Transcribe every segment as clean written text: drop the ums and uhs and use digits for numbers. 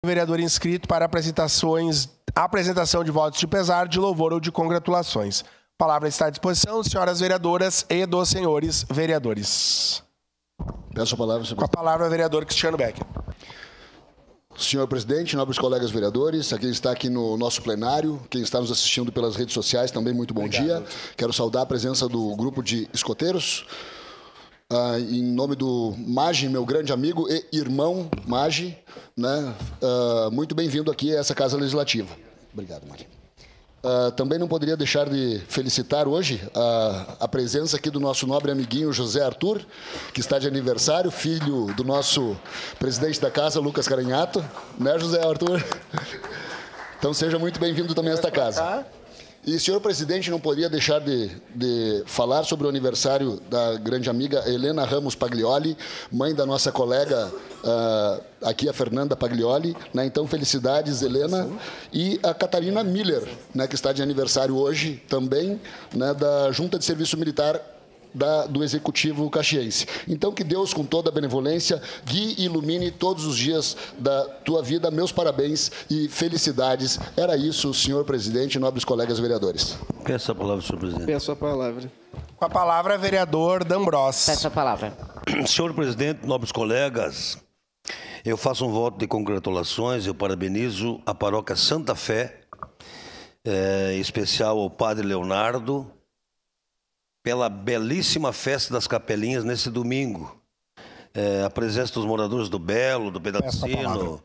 Vereador inscrito para apresentação de votos de pesar, de louvor ou de congratulações. A palavra está à disposição, senhoras vereadoras e dos senhores vereadores. Peço a palavra, senhor Com a palavra, vereador Cristiano Becker. Senhor presidente, nobres colegas vereadores, a quem está aqui no nosso plenário, quem está nos assistindo pelas redes sociais, também muito bom dia. Quero saudar a presença do grupo de escoteiros. Em nome do Magi, meu grande amigo e irmão Magi, né? Muito bem-vindo aqui a essa Casa Legislativa. Obrigado, Magi. Também não poderia deixar de felicitar hoje a presença aqui do nosso nobre amiguinho José Arthur, que está de aniversário, filho do nosso presidente da casa, Lucas Caranhato. Né, José Arthur? Então seja muito bem-vindo também a esta casa. E, senhor presidente, não poderia deixar de falar sobre o aniversário da grande amiga Helena Ramos Paglioli, mãe da nossa colega aqui, a Fernanda Paglioli. Né? Então, felicidades, Helena. Sim. E a Catarina Miller, né, que está de aniversário hoje também, né, da Junta de Serviço Militar do Executivo Caxiense. Então, que Deus, com toda a benevolência, guie e ilumine todos os dias da tua vida. Meus parabéns e felicidades. Era isso, senhor presidente e nobres colegas vereadores. Peço a palavra, senhor presidente. Peço a palavra. Com a palavra, vereador D'Ambros. Peço a palavra. Senhor presidente, nobres colegas, eu faço um voto de congratulações, eu parabenizo a paróquia Santa Fé, em especial ao padre Leonardo, pela belíssima festa das capelinhas nesse domingo. A presença dos moradores do Belo, do Pedacino,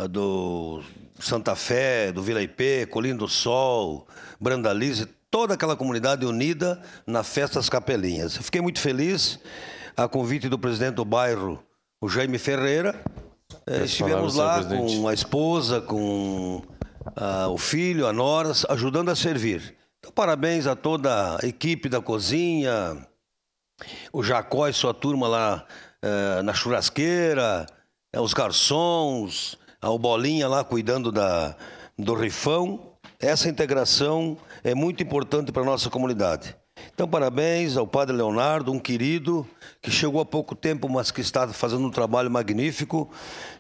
do Santa Fé, do Vila Ipê, Colina do Sol, Brandalize, toda aquela comunidade unida na festa das capelinhas. Eu fiquei muito feliz, a convite do presidente do bairro, o Jaime Ferreira. Estivemos lá com a esposa, com o filho, a nora, ajudando a servir. Então, parabéns a toda a equipe da cozinha, o Jacó e sua turma lá na churrasqueira, os garçons, o Bolinha lá cuidando do rifão. Essa integração é muito importante para a nossa comunidade. Então, parabéns ao padre Leonardo, um querido, que chegou há pouco tempo, mas que está fazendo um trabalho magnífico.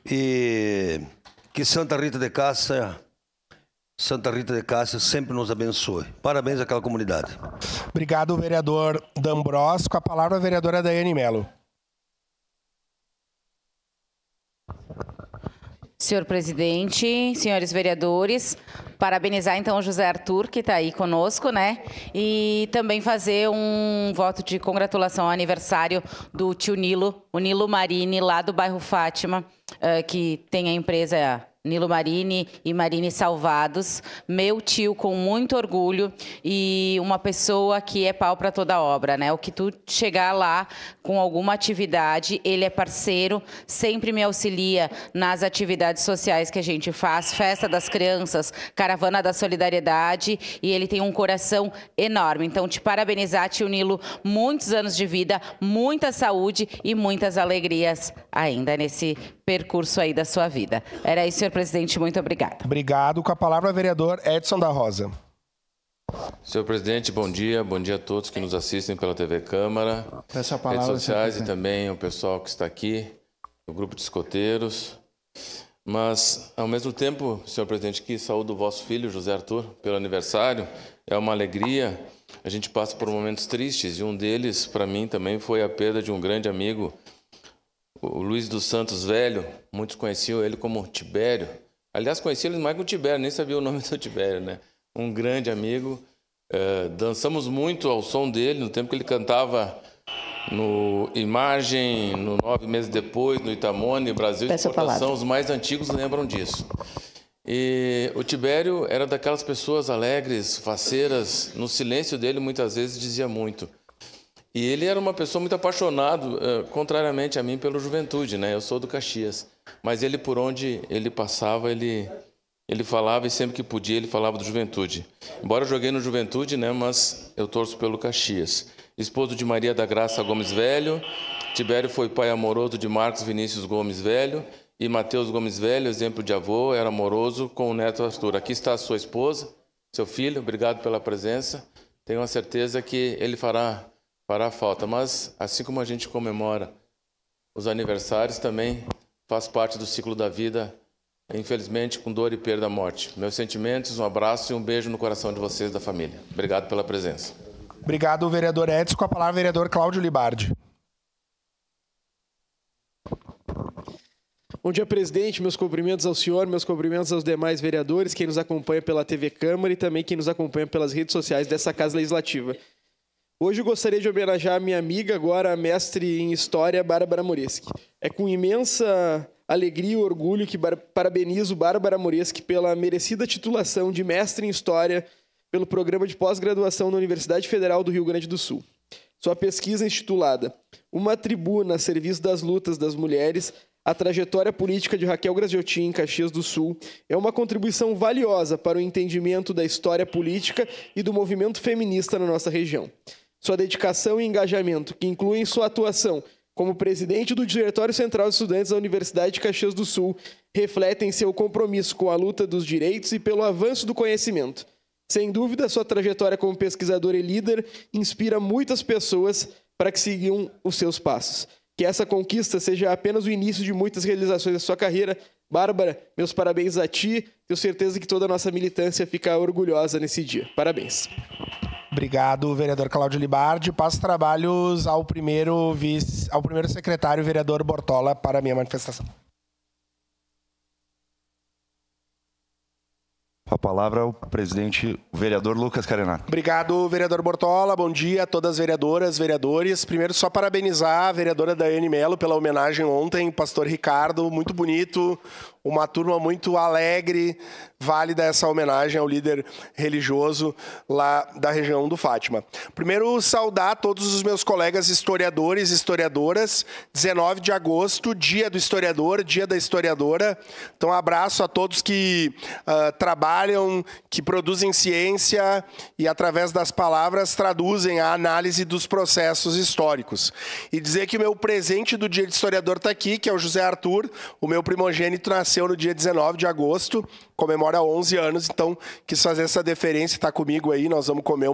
E que Santa Rita de Cássia sempre nos abençoe. Parabéns àquela comunidade. Obrigado, vereador D'Ambros. Com a palavra, a vereadora Daiane Mello. Senhor presidente, senhores vereadores, parabenizar então o José Arthur, que está aí conosco, né? E também fazer um voto de congratulação ao aniversário do tio Nilo, o Nilo Marini, lá do bairro Fátima, que tem a empresa Nilo Marini e Marini Salvados, meu tio com muito orgulho e uma pessoa que é pau para toda obra, né? O que tu chegar lá com alguma atividade, ele é parceiro, sempre me auxilia nas atividades sociais que a gente faz, festa das crianças, caravana da solidariedade, e ele tem um coração enorme. Então, te parabenizar, tio Nilo, muitos anos de vida, muita saúde e muitas alegrias ainda nesse percurso aí da sua vida. Era isso, senhor presidente, muito obrigada. Obrigado. Com a palavra, vereador Edson da Rosa. Senhor presidente, bom dia a todos que nos assistem pela TV Câmara, Peço a palavra, redes sociais e também o pessoal que está aqui, o grupo de escoteiros. Mas, ao mesmo tempo, senhor presidente, que saúdo o vosso filho, José Arthur, pelo aniversário. É uma alegria. A gente passa por momentos tristes e um deles, para mim, também foi a perda de um grande amigo, o Luiz dos Santos Velho. Muitos conheciam ele como Tibério. Aliás, conheciam ele mais como Tibério, nem sabia o nome do Tibério, né? Um grande amigo. Dançamos muito ao som dele, no tempo que ele cantava no Imagem, no 9 Meses Depois, no Itamone, Brasil de Exportação. Os mais antigos lembram disso. E o Tibério era daquelas pessoas alegres, faceiras. No silêncio dele, muitas vezes, dizia muito. E ele era uma pessoa muito apaixonado, contrariamente a mim, pela juventude, né? Eu sou do Caxias. Mas ele, por onde ele passava, ele falava, e sempre que podia, ele falava do Juventude. Embora eu joguei no Juventude, né? Mas eu torço pelo Caxias. Esposo de Maria da Graça Gomes Velho. Tibério foi pai amoroso de Marcos Vinícius Gomes Velho. E Mateus Gomes Velho, exemplo de avô, era amoroso com o neto Arthur. Aqui está a sua esposa, seu filho. Obrigado pela presença. Tenho a certeza que ele fará falta, mas assim como a gente comemora os aniversários, também faz parte do ciclo da vida infelizmente com dor e perda da morte. Meus sentimentos, um abraço e um beijo no coração de vocês e da família. Obrigado pela presença. Obrigado, vereador Edson. Com a palavra, vereador Cláudio Libardi. Bom dia, presidente. Meus cumprimentos ao senhor, meus cumprimentos aos demais vereadores, quem nos acompanha pela TV Câmara e também quem nos acompanha pelas redes sociais dessa Casa Legislativa. Hoje eu gostaria de homenagear a minha amiga, agora mestre em História, Bárbara Moreski. É com imensa alegria e orgulho que parabenizo Bárbara Moreski pela merecida titulação de mestre em História pelo Programa de Pós-Graduação da Universidade Federal do Rio Grande do Sul. Sua pesquisa intitulada Uma Tribuna a Serviço das Lutas das Mulheres, a trajetória política de Raquel Graziotin em Caxias do Sul é uma contribuição valiosa para o entendimento da história política e do movimento feminista na nossa região. Sua dedicação e engajamento, que incluem sua atuação como presidente do Diretório Central de Estudantes da Universidade de Caxias do Sul, refletem seu compromisso com a luta dos direitos e pelo avanço do conhecimento. Sem dúvida, sua trajetória como pesquisadora e líder inspira muitas pessoas para que sigam os seus passos. Que essa conquista seja apenas o início de muitas realizações da sua carreira. Bárbara, meus parabéns a ti. Tenho certeza que toda a nossa militância fica orgulhosa nesse dia. Parabéns. Obrigado, vereador Cláudio Libardi. Passo trabalhos ao primeiro secretário, vereador Bortola, para a minha manifestação. A palavra ao presidente, o vereador Lucas Carenato. Obrigado, vereador Bortola. Bom dia a todas as vereadoras, vereadores. Primeiro, só parabenizar a vereadora Daiane Mello pela homenagem ontem, pastor Ricardo, muito bonito, uma turma muito alegre, válida essa homenagem ao líder religioso lá da região do Fátima. Primeiro, saudar todos os meus colegas historiadores e historiadoras. 19 de agosto, dia do historiador, dia da historiadora. Então, abraço a todos que trabalham, que produzem ciência e, através das palavras, traduzem a análise dos processos históricos. E dizer que o meu presente do dia de historiador está aqui, que é o José Arthur, o meu primogênito, nasceu no dia 19 de agosto, comemora 11 anos, então quis fazer essa deferência, está comigo aí, nós vamos comer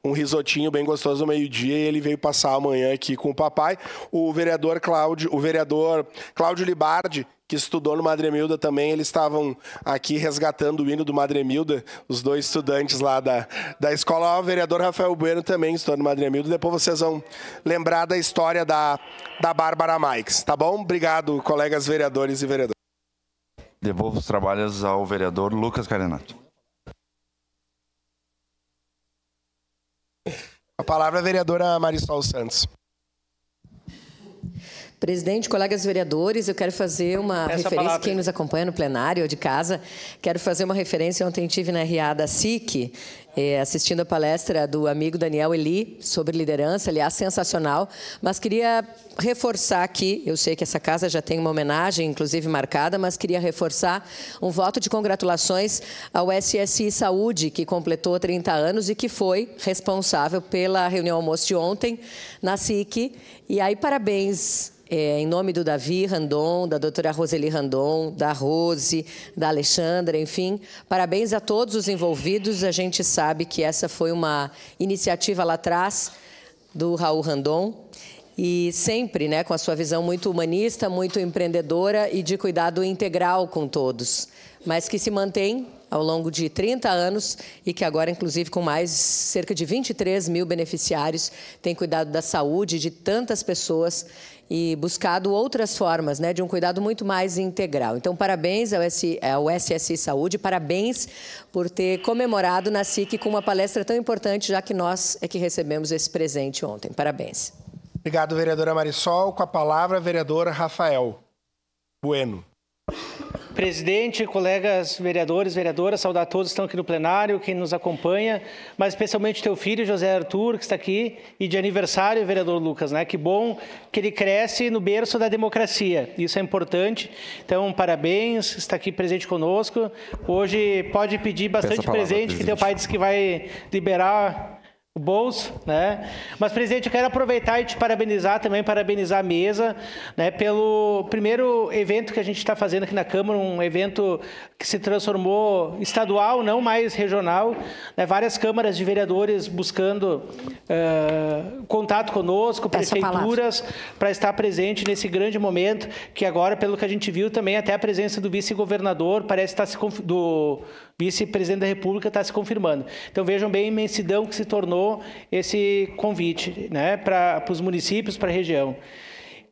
um risotinho bem gostoso no meio-dia e ele veio passar amanhã aqui com o papai. O vereador Cláudio Libardi, que estudou no Madre Milda também, eles estavam aqui resgatando o hino do Madre Milda, os dois estudantes lá da escola. O vereador Rafael Bueno também estudou no Madre Milda. Depois vocês vão lembrar da história da Bárbara Maix, tá bom? Obrigado, colegas vereadores e vereadoras. Devolvo os trabalhos ao vereador Lucas Carenato. A palavra é a vereadora Marisol Santos. Presidente, colegas vereadores, eu quero fazer uma referência, quem nos acompanha no plenário ou de casa, quero fazer uma referência, ontem estive na RA da SIC, assistindo a palestra do amigo Daniel Eli sobre liderança, aliás, sensacional, mas queria reforçar aqui, eu sei que essa casa já tem uma homenagem, inclusive marcada, mas queria reforçar um voto de congratulações ao SSI Saúde, que completou 30 anos e que foi responsável pela reunião almoço de ontem na SIC, e aí parabéns. Em nome do Davi Randon, da doutora Roseli Randon, da Rose, da Alexandra, enfim, parabéns a todos os envolvidos. A gente sabe que essa foi uma iniciativa lá atrás do Raul Randon e sempre, né, com a sua visão muito humanista, muito empreendedora e de cuidado integral com todos, mas que se mantém ao longo de 30 anos e que agora, inclusive, com mais cerca de 23 mil beneficiários, tem cuidado da saúde de tantas pessoas e buscado outras formas, né, de um cuidado muito mais integral. Então, parabéns ao SSI Saúde, parabéns por ter comemorado na SIC com uma palestra tão importante, já que nós é que recebemos esse presente ontem. Parabéns. Obrigado, vereadora Marisol. Com a palavra, vereador Rafael Bueno. Presidente, colegas vereadores, vereadoras, saudar a todos que estão aqui no plenário, quem nos acompanha, mas especialmente teu filho, José Arthur, que está aqui, e de aniversário, vereador Lucas, né? Que bom que ele cresce no berço da democracia, isso é importante. Então, parabéns, está aqui presente conosco. Hoje pode pedir bastante presente, que teu pai disse que vai liberar o bolso, né? Mas, presidente, eu quero aproveitar e te parabenizar também, parabenizar a mesa, né, pelo primeiro evento que a gente está fazendo aqui na Câmara, um evento que se transformou estadual, não mais regional, né? Várias câmaras de vereadores buscando contato conosco, prefeituras, para estar presente nesse grande momento, que agora, pelo que a gente viu também, até a presença do vice-governador parece estar do vice-presidente da República está se confirmando. Então, vejam bem a imensidão que se tornou esse convite, né, para os municípios, para a região.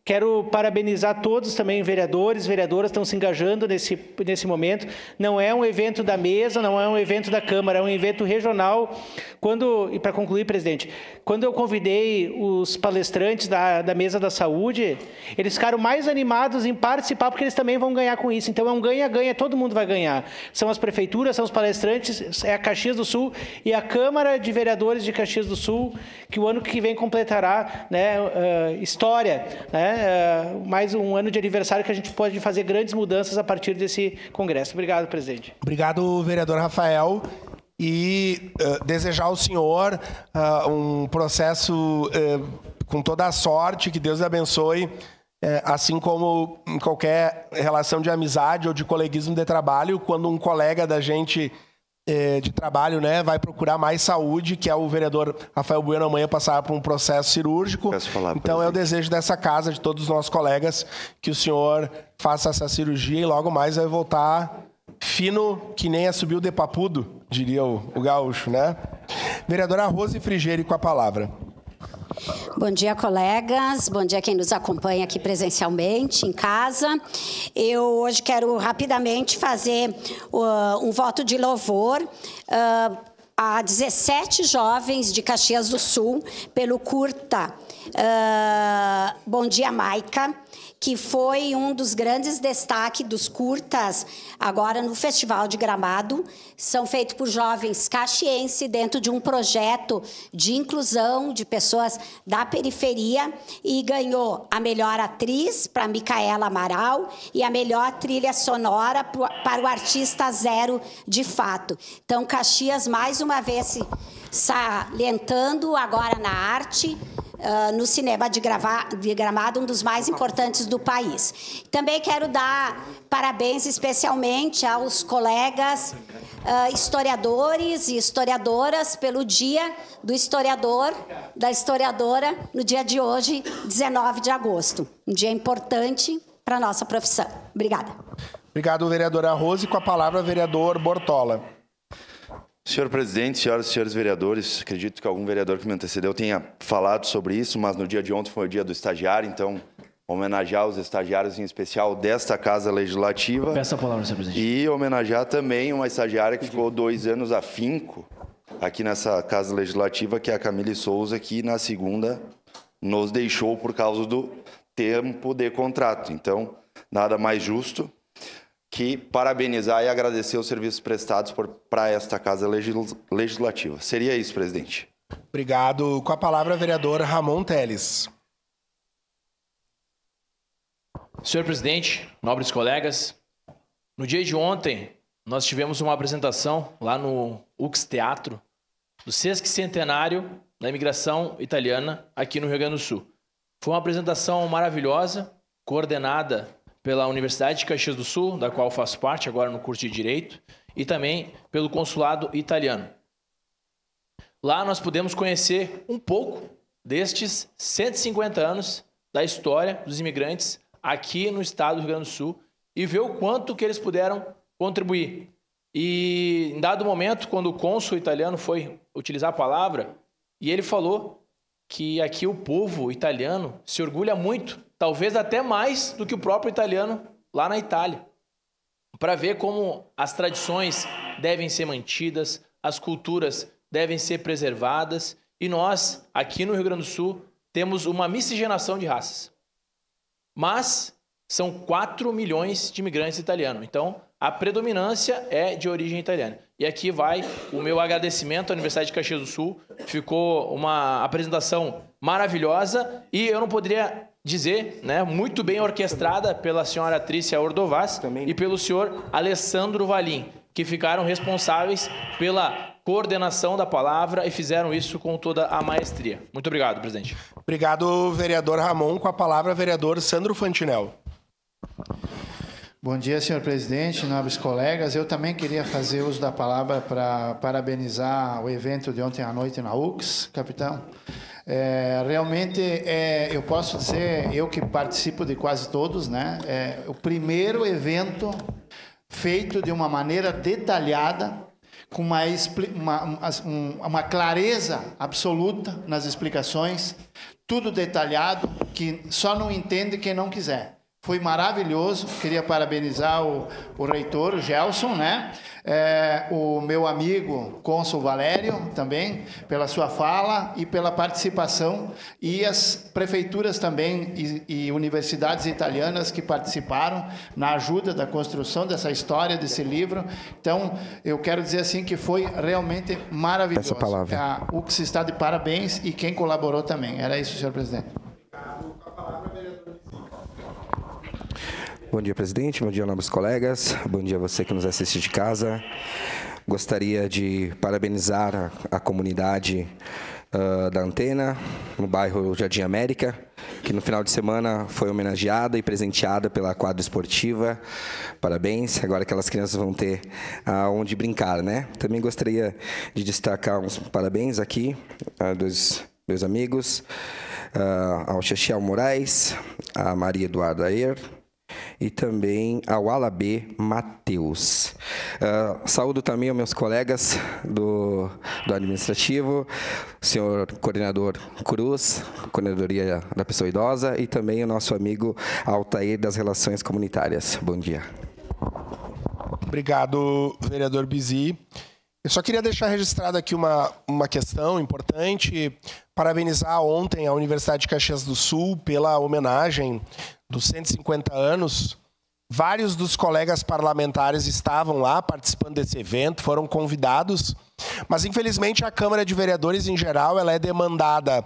Quero parabenizar todos também, vereadores, vereadoras, estão se engajando nesse momento. Não é um evento da mesa, não é um evento da Câmara, é um evento regional. E para concluir, presidente, quando eu convidei os palestrantes da mesa da saúde, eles ficaram mais animados em participar, porque eles também vão ganhar com isso. Então, é um ganha-ganha, todo mundo vai ganhar. São as prefeituras, são os palestrantes, é a Caxias do Sul e a Câmara de Vereadores de Caxias do Sul, que o ano que vem completará, né, história, né? Mais um ano de aniversário que a gente pode fazer grandes mudanças a partir desse congresso. Obrigado, presidente. Obrigado, vereador Rafael. E desejar ao senhor um processo com toda a sorte, que Deus abençoe, assim como em qualquer relação de amizade ou de coleguismo de trabalho, quando um colega da gente de trabalho, né, vai procurar mais saúde, que é o vereador Rafael Bueno amanhã passar por um processo cirúrgico. Então é o desejo dessa casa, de todos os nossos colegas, que o senhor faça essa cirurgia e logo mais vai voltar fino que nem assobio de papudo, diria o gaúcho, né? Vereadora Rose Frigeri com a palavra. Bom dia, colegas. Bom dia quem nos acompanha aqui presencialmente, em casa. Eu hoje quero rapidamente fazer um voto de louvor a 17 jovens de Caxias do Sul pelo curta Bom Dia, Maica, que foi um dos grandes destaques dos curtas agora no Festival de Gramado. São feitos por jovens caxienses dentro de um projeto de inclusão de pessoas da periferia e ganhou a melhor atriz para Micaela Amaral e a melhor trilha sonora para o artista Zero de Fato. Então, Caxias, mais uma vez, salientando agora na arte, no cinema de Gramado, um dos mais importantes do país. Também quero dar parabéns especialmente aos colegas historiadores e historiadoras pelo Dia do Historiador, da Historiadora, no dia de hoje, 19 de agosto. Um dia importante para a nossa profissão. Obrigada. Obrigado, vereadora Rose. Com a palavra, vereador Bortola. Senhor presidente, senhoras e senhores vereadores, acredito que algum vereador que me antecedeu tenha falado sobre isso, mas no dia de ontem foi o dia do estagiário, então homenagear os estagiários, em especial desta Casa Legislativa. Peço a palavra, senhor presidente. E homenagear também uma estagiária que ficou 2 anos afinco aqui nessa Casa Legislativa, que é a Camille Souza, que na segunda nos deixou por causa do tempo de contrato. Então, nada mais justo que parabenizar e agradecer os serviços prestados para esta Casa Legislativa. Seria isso, presidente. Obrigado. Com a palavra, vereador Ramon Teles. Senhor presidente, nobres colegas, no dia de ontem, nós tivemos uma apresentação lá no UX Teatro do 6º centenário da imigração italiana aqui no Rio Grande do Sul. Foi uma apresentação maravilhosa, coordenada pela Universidade de Caxias do Sul, da qual faço parte agora no curso de Direito, e também pelo Consulado Italiano. Lá nós pudemos conhecer um pouco destes 150 anos da história dos imigrantes aqui no estado do Rio Grande do Sul e ver o quanto que eles puderam contribuir. E em dado momento, quando o cônsul italiano foi utilizar a palavra, e ele falou que aqui o povo italiano se orgulha muito, talvez até mais do que o próprio italiano lá na Itália, para ver como as tradições devem ser mantidas, as culturas devem ser preservadas, e nós, aqui no Rio Grande do Sul, temos uma miscigenação de raças. Mas são 4 milhões de imigrantes italianos, então a predominância é de origem italiana. E aqui vai o meu agradecimento à Universidade de Caxias do Sul, ficou uma apresentação maravilhosa, e eu não poderia dizer, né, muito bem orquestrada pela senhora Trícia Ordovás e pelo senhor Alessandro Valim, que ficaram responsáveis pela coordenação da palavra e fizeram isso com toda a maestria. Muito obrigado, presidente. Obrigado, vereador Ramon. Com a palavra, vereador Sandro Fantinel. Bom dia, senhor presidente, nobres colegas. Eu também queria fazer uso da palavra para parabenizar o evento de ontem à noite na UX, capitão. Realmente, eu posso dizer, eu que participo de quase todos, né? O primeiro evento feito de uma maneira detalhada, com uma clareza absoluta nas explicações, tudo detalhado, que só não entende quem não quiser. Foi maravilhoso, queria parabenizar o reitor, o Gelson, né? O meu amigo, cônsul Valério, também, pela sua fala e pela participação, e as prefeituras também e universidades italianas que participaram na ajuda da construção dessa história, desse livro. Então, eu quero dizer assim que foi realmente maravilhoso. Essa palavra. O que se está de parabéns e quem colaborou também. Era isso, senhor presidente. Bom dia, presidente. Bom dia, nobres colegas. Bom dia a você que nos assiste de casa. Gostaria de parabenizar a comunidade da Antena, no bairro Jardim América, que no final de semana foi homenageada e presenteada pela quadra esportiva. Parabéns. Agora aquelas crianças vão ter onde brincar, né? Também gostaria de destacar uns parabéns aqui a dois meus amigos, ao Xaxiel Moraes, a Maria Eduarda Ayer, e também ao Alabê Mateus. Saúdo também aos meus colegas do administrativo, o senhor coordenador Cruz, coordenadoria da pessoa idosa, e também o nosso amigo Altair das Relações Comunitárias. Bom dia. Obrigado, vereador Bizi. Eu só queria deixar registrado aqui uma questão importante, parabenizar ontem a Universidade de Caxias do Sul pela homenagem dos 150 anos. Vários dos colegas parlamentares estavam lá participando desse evento, foram convidados, mas infelizmente a Câmara de Vereadores em geral ela é demandada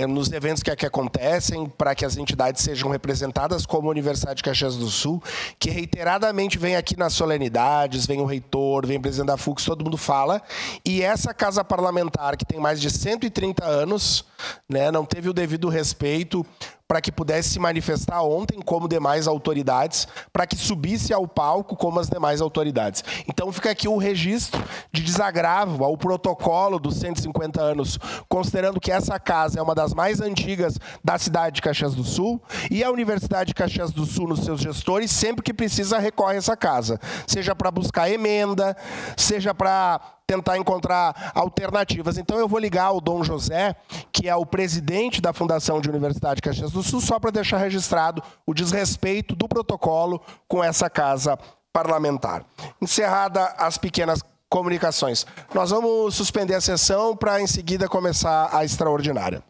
nos eventos que aqui acontecem para que as entidades sejam representadas, como a Universidade de Caxias do Sul, que reiteradamente vem aqui nas solenidades, vem o reitor, vem o presidente da FUCS, todo mundo fala, e essa casa parlamentar que tem mais de 130 anos, né, não teve o devido respeito para que pudesse se manifestar ontem como demais autoridades, para que subisse ao palco como as demais autoridades. Então fica aqui o registro de desagravo ao protocolo dos 150 anos, considerando que essa casa é uma das mais antigas da cidade de Caxias do Sul, e a Universidade de Caxias do Sul, nos seus gestores, sempre que precisa, recorre a essa casa, seja para buscar emenda, seja para tentar encontrar alternativas. Então eu vou ligar ao Dom José, que é o presidente da Fundação de Universidade de Caxias do Sul, só para deixar registrado o desrespeito do protocolo com essa casa parlamentar. Encerrada as pequenas comunicações. Nós vamos suspender a sessão para em seguida começar a extraordinária.